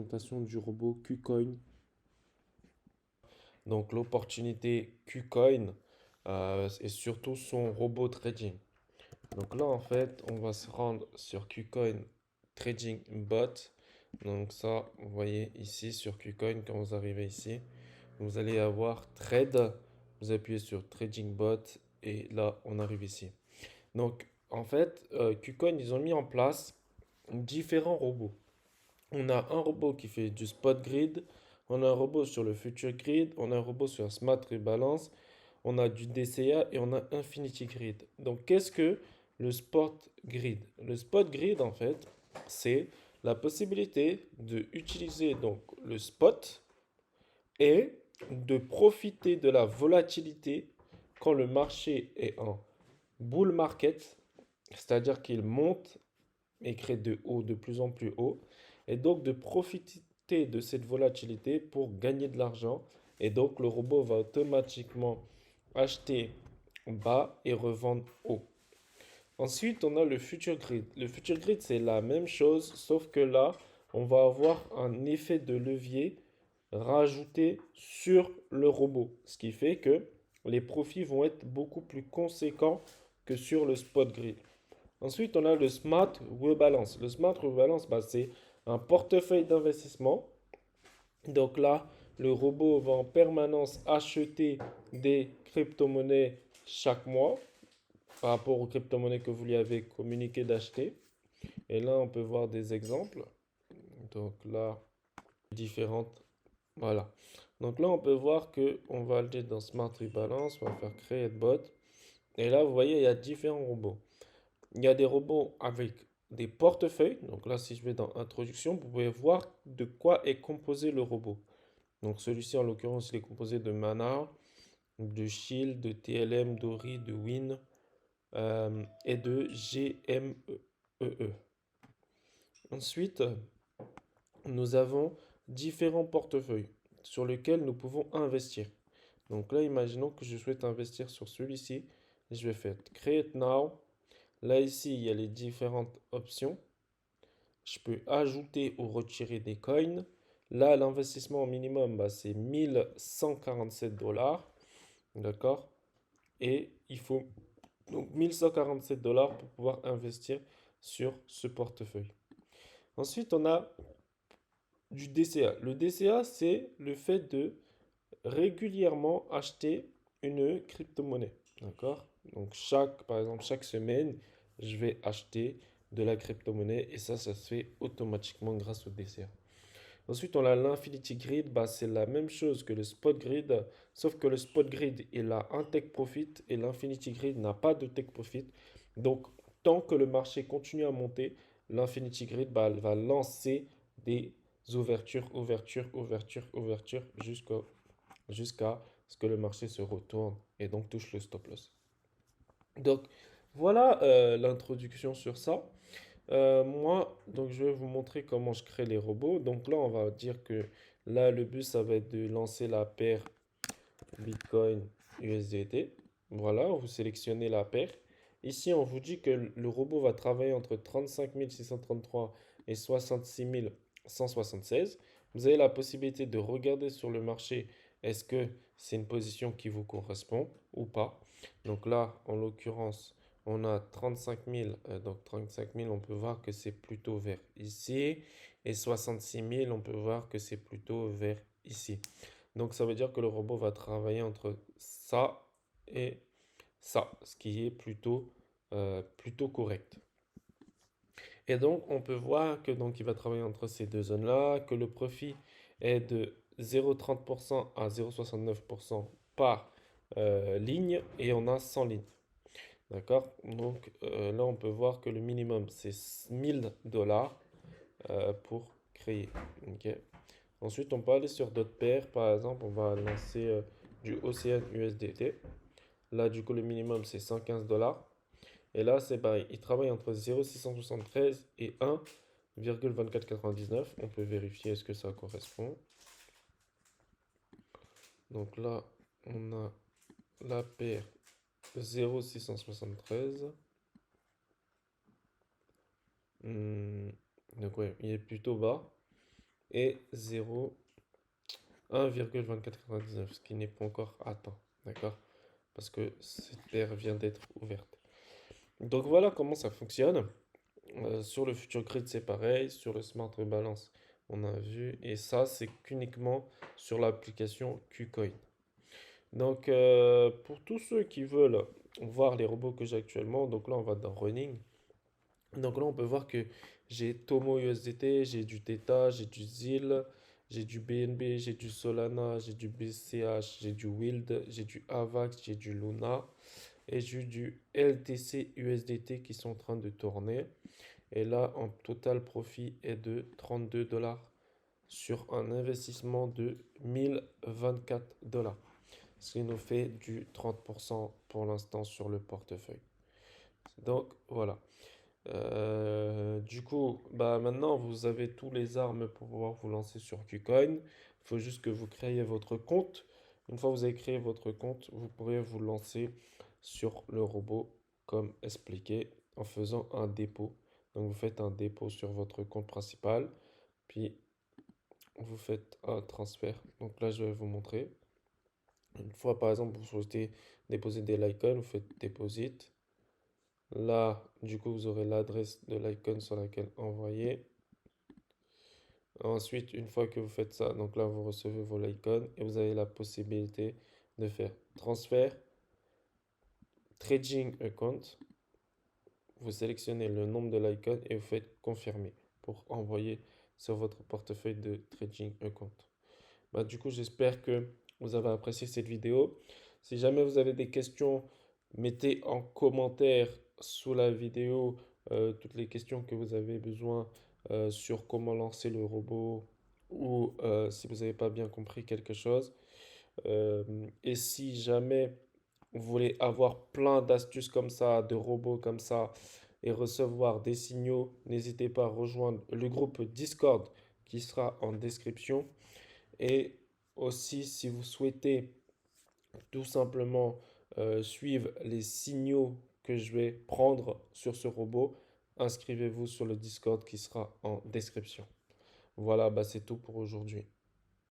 présentation du robot KuCoin. Donc l'opportunité KuCoin et surtout son robot trading. Donc là en fait on va se rendre sur KuCoin Trading Bot. Donc ça vous voyez ici sur KuCoin quand vous arrivez ici. Vous allez avoir Trade. Vous appuyez sur Trading Bot et là on arrive ici. Donc en fait KuCoin ils ont mis en place différents robots. On a un robot qui fait du spot grid, on a un robot sur le future grid, on a un robot sur smart rebalance, on a du DCA et on a infinity grid. Donc qu'est-ce que le spot grid? Le spot grid en fait, c'est la possibilité de utiliser donc le spot et de profiter de la volatilité quand le marché est en bull market, c'est-à-dire qu'il monte et crée de haut de plus en plus haut, et donc de profiter de cette volatilité pour gagner de l'argent. Et donc le robot va automatiquement acheter bas et revendre haut. Ensuite, on a le future grid. Le future grid, c'est la même chose, sauf que là, on va avoir un effet de levier rajouté sur le robot, ce qui fait que les profits vont être beaucoup plus conséquents que sur le spot grid. Ensuite, on a le Smart Rebalance. Le Smart Rebalance, c'est un portefeuille d'investissement. Donc là, le robot va en permanence acheter des crypto-monnaies chaque mois par rapport aux crypto-monnaies que vous lui avez communiqué d'acheter. Et là, on peut voir des exemples. Donc là, différentes. Voilà. Donc là, on peut voir que on va aller dans Smart Rebalance, on va faire Create Bot. Et là, vous voyez, il y a différents robots. Il y a des robots avec des portefeuilles. Donc là, si je vais dans Introduction, vous pouvez voir de quoi est composé le robot. Donc celui-ci, en l'occurrence, il est composé de Mana, de Shield, de TLM, d'Ori, de Win et de GMEE. Ensuite, nous avons différents portefeuilles sur lesquels nous pouvons investir. Donc là, imaginons que je souhaite investir sur celui-ci. Je vais faire Create Now. Là, ici, il y a les différentes options. Je peux ajouter ou retirer des coins. Là, l'investissement minimum, c'est 1147 dollars. D'accord? Et il faut donc 1147 dollars pour pouvoir investir sur ce portefeuille. Ensuite, on a du DCA. Le DCA, c'est le fait de régulièrement acheter une crypto-monnaie. D'accord? Donc, par exemple, chaque semaine, je vais acheter de la crypto-monnaie et ça se fait automatiquement grâce au DCA. Ensuite, on a l'Infinity Grid, c'est la même chose que le Spot Grid, sauf que le Spot Grid, il a un take profit et l'Infinity Grid n'a pas de take profit. Donc, tant que le marché continue à monter, l'Infinity Grid elle va lancer des ouvertures, ouvertures, ouvertures, ouvertures jusqu'à ce que le marché se retourne et donc touche le stop loss. Donc, voilà l'introduction sur ça. Moi, donc je vais vous montrer comment je crée les robots. Donc là, on va dire que là, le but, ça va être de lancer la paire Bitcoin USDT. Voilà, vous sélectionnez la paire. Ici, on vous dit que le robot va travailler entre 35 633 et 66 176. Vous avez la possibilité de regarder sur le marché, est-ce que c'est une position qui vous correspond ou pas. Donc là, en l'occurrence, on a 35 000. Donc 35 000, on peut voir que c'est plutôt vers ici. Et 66 000, on peut voir que c'est plutôt vers ici. Donc ça veut dire que le robot va travailler entre ça et ça, ce qui est plutôt correct. Et donc on peut voir que donc il va travailler entre ces deux zones-là, que le profit est de 0,30% à 0,69% par ligne et on a 100 lignes. D'accord? Donc là on peut voir que le minimum c'est 1000 dollars pour créer. Ok. Ensuite, on peut aller sur d'autres paires. Par exemple, on va lancer du Océan USDT. Là, du coup, le minimum, c'est 115 dollars. Et là, c'est pareil. Il travaille entre 0,673 et 1,2499. On peut vérifier est-ce que ça correspond. Donc là, on a la paire 0,673. Donc ouais, il est plutôt bas. et 1,2499, ce qui n'est pas encore atteint, d'accord? Parce que cette paire vient d'être ouverte. Donc voilà comment ça fonctionne. Sur le Future Grid, c'est pareil. Sur le Smart Rebalance, on a vu. Et ça, c'est qu'uniquement sur l'application KuCoin. Donc, pour tous ceux qui veulent voir les robots que j'ai actuellement, donc là, on va dans Running. Donc là, on peut voir que j'ai Tomo USDT, j'ai du Theta, j'ai du ZIL, j'ai du BNB, j'ai du Solana, j'ai du BCH, j'ai du Wild, j'ai du AVAX, j'ai du Luna et j'ai du LTC USDT qui sont en train de tourner. Et là, en total profit est de 32 dollars sur un investissement de 1024 dollars. Ce qui nous fait du 30% pour l'instant sur le portefeuille. Donc voilà. Du coup, bah maintenant vous avez tous les armes pour pouvoir vous lancer sur KuCoin. Il faut juste que vous créiez votre compte. Une fois que vous avez créé votre compte, vous pourrez vous lancer sur le robot comme expliqué en faisant un dépôt. Donc vous faites un dépôt sur votre compte principal, puis vous faites un transfert. Donc là je vais vous montrer. Une fois par exemple vous souhaitez déposer des Litecoin, vous faites deposit. Là, du coup, vous aurez l'adresse de l'icône sur laquelle envoyer. Ensuite, une fois que vous faites ça, donc là, vous recevez vos Litecoin et vous avez la possibilité de faire transfert, trading account. Vous sélectionnez le nombre de Litecoin et vous faites confirmer pour envoyer sur votre portefeuille de trading account. Bah, du coup, j'espère que vous avez apprécié cette vidéo. Si jamais vous avez des questions, mettez en commentaire sous la vidéo toutes les questions que vous avez besoin sur comment lancer le robot ou si vous n'avez pas bien compris quelque chose. Et si jamais vous voulez avoir plein d'astuces comme ça, de robots comme ça et recevoir des signaux, n'hésitez pas à rejoindre le groupe Discord qui sera en description. Et aussi, si vous souhaitez tout simplement suivre les signaux que je vais prendre sur ce robot, inscrivez-vous sur le Discord qui sera en description. Voilà, bah c'est tout pour aujourd'hui.